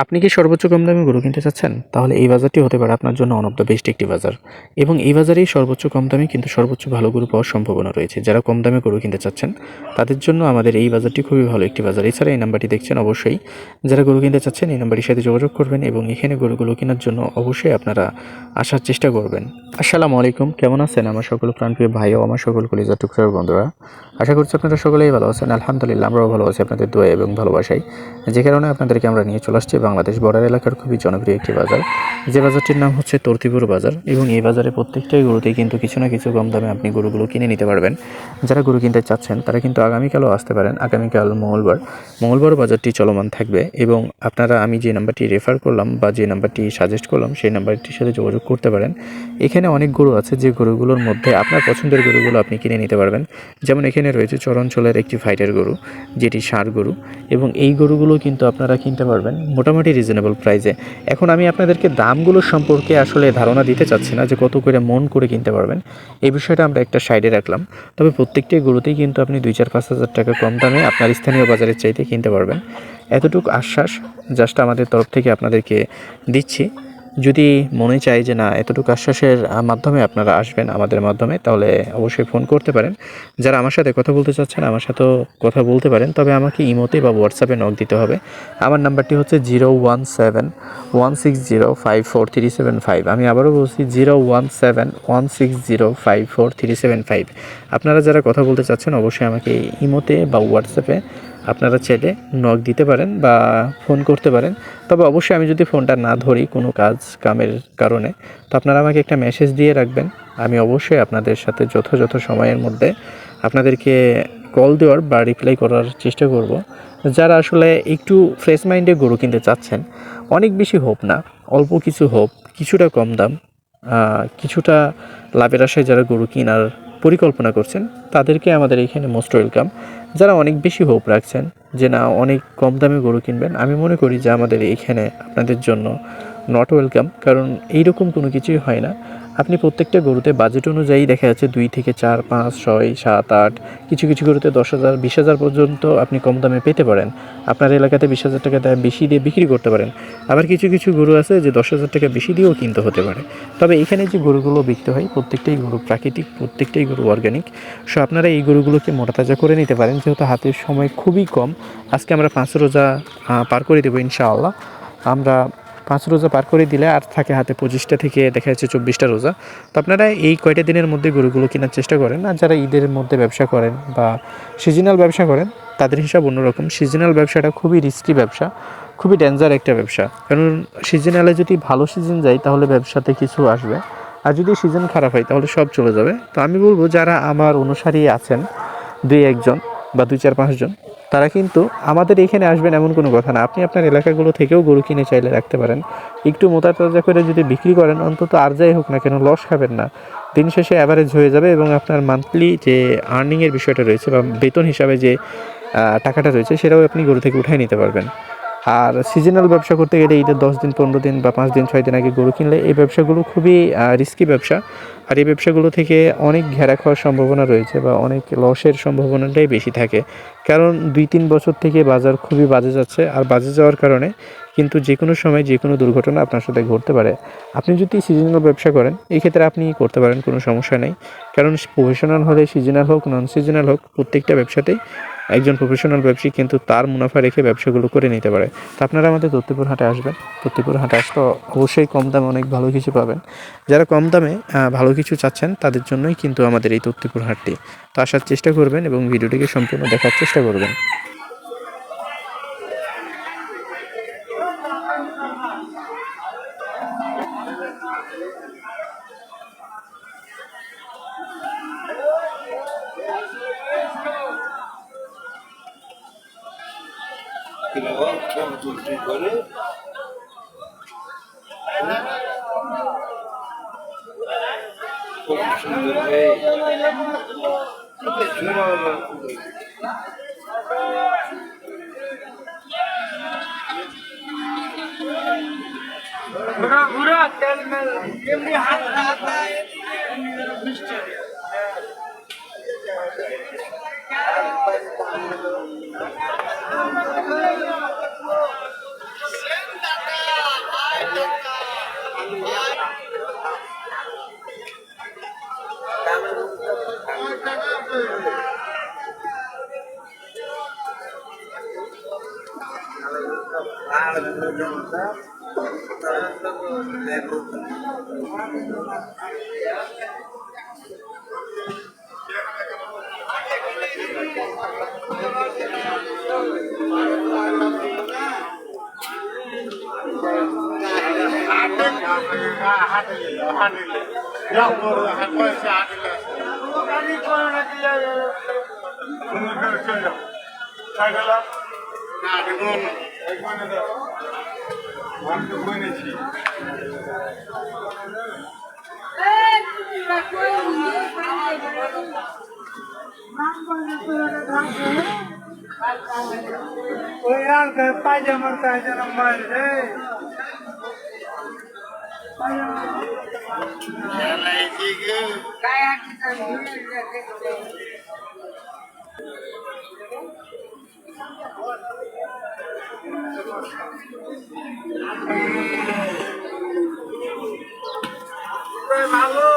আপনি কি সর্বোচ্চ কম দামে গরু কিনতে চাচ্ছেন? তাহলে এই বাজারটি হতে পারে আপনার জন্য ওয়ান অফ দ্য বেস্ট একটি বাজার। এবং এই বাজারেই সর্বোচ্চ কম দামে কিন্তু সর্বোচ্চ ভালো গরু পাওয়ার সম্ভাবনা রয়েছে। যারা কম দামে গরু কিনতে চাচ্ছেন তাদের জন্য আমাদের এই বাজারটি খুবই ভালো একটি বাজার। এছাড়া এই নাম্বারটি দেখছেন অবশ্যই যারা গরু কিনতে চাচ্ছেন এই নাম্বারটির সাথে যোগাযোগ করবেন এবং এখানে গরুগুলো কেনার জন্য অবশ্যই আপনারা আসার চেষ্টা করবেন। আসসালামু আলাইকুম, কেমন আছেন আমার সকল প্রাণপ্রিয় ভাই ও আমার সকল কলিজার টুকরার বন্ধুরা? আশা করছি আপনারা সকলেই ভালো আছেন। আলহামদুলিল্লাহ আমরাও ভালো আছি আপনাদের দোয়া এবং ভালোবাসায়। যে কারণে আপনাদেরকে আমরা নিয়ে চলে আসছি বাংলাদেশ বর্ডার এলাকার খুবই জনপ্রিয় একটি বাজার, যে বাজারটির নাম হচ্ছে তর্তিপুর বাজার। এবং এই বাজারে প্রত্যেকটাই গরুতেই কিন্তু কিছু না কিছু কম দামে আপনি গরুগুলো কিনে নিতে পারবেন। যারা গরু কিনতে চাচ্ছেন তারা কিন্তু আগামীকালও আসতে পারেন। আগামীকাল মঙ্গলবার বাজারটি চলমান থাকবে এবং আপনারা আমি যে নাম্বারটি রেফার করলাম বা যে নাম্বারটি সাজেস্ট করলাম সেই নাম্বারটির সাথে যোগাযোগ করতে পারেন। এখানে অনেক গরু আছে যে গরুগুলোর মধ্যে আপনার পছন্দের গরুগুলো আপনি কিনে নিতে পারবেন। যেমন এখানে রয়েছে চরাঞ্চলের একটি ফাইটার গরু, যেটি ষাঁড় গরু, এবং এই গরুগুলো কিন্তু আপনারা কিনতে পারবেন মোটামুটি রিজনেবল প্রাইসে। এখন আমি আপনাদেরকে দামগুলো সম্পর্কে আসলে ধারণা দিতে চাচ্ছি না যে কত করে মন করে কিনতে পারবেন, এই বিষয়টা আমরা একটা সাইডে রাখলাম। তবে প্রত্যেকটি গরুতেই কিন্তু আপনি 2-4-5 হাজার টাকা কম দামে আপনার স্থানীয় বাজারের চাইতে কিনতে পারবেন। এতটুকু আশ্বাস জাস্ট আমাদের তরফ থেকে আপনাদেরকে দিচ্ছি। যদি মনে চায় যে না এতটুকু আশ্বাসের মাধ্যমে আপনারা আসবেন আমাদের মাধ্যমে, তাহলে অবশ্যই ফোন করতে পারেন। যারা আমার সাথে কথা বলতে চাচ্ছেন আমার সাথেও কথা বলতে পারেন, তবে আমাকে ইমোতে বা হোয়াটসঅ্যাপে নক দিতে হবে। আমার নাম্বারটি হচ্ছে 017-160-54375। আমি আবারও বলছি 017-160-54375। আপনারা যারা কথা বলতে চাচ্ছেন অবশ্যই আমাকে ইমোতে বা হোয়াটসঅ্যাপে আপনারা চাইলে নক দিতে পারেন বা ফোন করতে পারেন। তবে অবশ্যই আমি যদি ফোনটা না ধরি কোনো কামের কারণে, তো আপনারা আমাকে একটা মেসেজ দিয়ে রাখবেন। আমি অবশ্যই আপনাদের সাথে যথাযথ সময়ের মধ্যে আপনাদেরকে কল দেওয়ার বা রিপ্লাই করার চেষ্টা করব। যারা আসলে একটু ফ্রেশ মাইন্ডে গরু কিনতে চাচ্ছেন, অনেক বেশি হোপ না, অল্প কিছু হোপ, কিছুটা কম দাম, কিছুটা লাভের আশায় যারা গরু কেনার পরিকল্পনা করছেন তাদেরকে আমাদের এখানে মোস্ট ওয়েলকাম। যারা অনেক বেশি হোপ রাখছেন যে না অনেক কম দামে গরু কিনবেন, আমি মনে করি যে আমাদের এইখানে আপনাদের জন্য নট ওয়েলকাম। কারণ এইরকম কোনো কিছুই হয় না। আপনি প্রত্যেকটা গরুতে বাজেট অনুযায়ী দেখা যাচ্ছে 2 থেকে 4, 5, 6, 7, 8, কিছু কিছু গরুতে 10,000, 20,000 পর্যন্ত আপনি কম দামে পেতে পারেন। আপনার এলাকাতে 20,000 টাকা দাম বেশি দিয়ে বিক্রি করতে পারেন। আবার কিছু কিছু গরু আছে যে 10,000 টাকা বেশি দিয়েও কিনতে হতে পারে। তবে এখানে যে গরুগুলো বিক্রি হয় প্রত্যেকটাই গরু প্রাকৃতিক, প্রত্যেকটাই গরু অর্গানিক। সো আপনারা এই গরুগুলোকে মোটাতাজা করে নিতে পারেন, যেহেতু হাতের সময় খুবই কম। আজকে আমরা 5 রোজা পার করে দেবো ইনশাআল্লাহ। আমরা 5 রোজা পার করে দিলে আর থাকে হাতে 25টা থেকে দেখা যাচ্ছে 24টা রোজা। তো আপনারা এই কয়টা দিনের মধ্যে গরুগুলো কেনার চেষ্টা করেন। আর যারা ঈদের মধ্যে ব্যবসা করেন বা সিজনাল ব্যবসা করেন তাদের হিসাব অন্যরকম। সিজনাল ব্যবসাটা খুবই রিস্কি ব্যবসা, খুবই ডেঞ্জার একটা ব্যবসা। কারণ সিজনালে যদি ভালো সিজন যায় তাহলে ব্যবসাতে কিছু আসবে, আর যদি সিজন খারাপ হয় তাহলে সব চলে যাবে। তো আমি বলবো যারা আমার অনুসারী আছেন 2-1 জন বা 2-4-5 জন, তারা কিন্তু আমাদের এখানে আসবেন এমন কোনো কথা না। আপনি আপনার এলাকাগুলো থেকেও গরু কিনে চাইলে রাখতে পারেন। একটু মোটা-তাজা করে যদি বিক্রি করেন, অন্তত আর যাই হোক না কেন লস খাবেন না। দিন শেষে অ্যাভারেজ হয়ে যাবে এবং আপনার মান্থলি যে আর্নিংয়ের বিষয়টা রয়েছে বা বেতন হিসাবে যে টাকাটা রয়েছে সেটাও আপনি গরু থেকে উঠায় নিতে পারবেন। আর সিজনাল ব্যবসা করতে গেলে ঈদের 10 দিন, 15 দিন বা 5 দিন, 6 দিন আগে গরু কিনলে এই ব্যবসাগুলো খুবই রিস্কি ব্যবসা। আর এই ব্যবসাগুলো থেকে অনেক ঘেরা খাওয়ার সম্ভাবনা রয়েছে বা অনেক লসের সম্ভাবনাটাই বেশি থাকে। কারণ 2-3 বছর থেকে বাজার খুবই বাজে যাচ্ছে, আর বাজে যাওয়ার কারণে কিন্তু যে কোনো সময় যে কোনো দুর্ঘটনা আপনার সাথে ঘটতে পারে। আপনি যদি সিজনাল ব্যবসা করেন এই ক্ষেত্রে আপনি করতে পারেন, কোনো সমস্যা নেই। কারণ প্রফেশনাল হলে সিজনাল হোক নন সিজনাল হোক প্রত্যেকটা ব্যবসাতেই একজন প্রফেশনাল ব্যবসায়ী কিন্তু তার মুনাফা রেখে ব্যবসাগুলো করে নিতে পারে। তো আপনারা আমাদের তত্ত্বপুর হাটে আসবেন। তত্ত্বপুর হাটে আসলে অবশ্যই কম দামে অনেক ভালো কিছু পাবেন। যারা কম দামে ভালো কিছু চাচ্ছেন তাদের জন্যই কিন্তু আমাদের এই তত্ত্বপুর হাটটি। তো আসার চেষ্টা করবেন এবং ভিডিওটিকে সম্পূর্ণ দেখার চেষ্টা করবেন। পায়জামার পায়জামা মার রে ভালো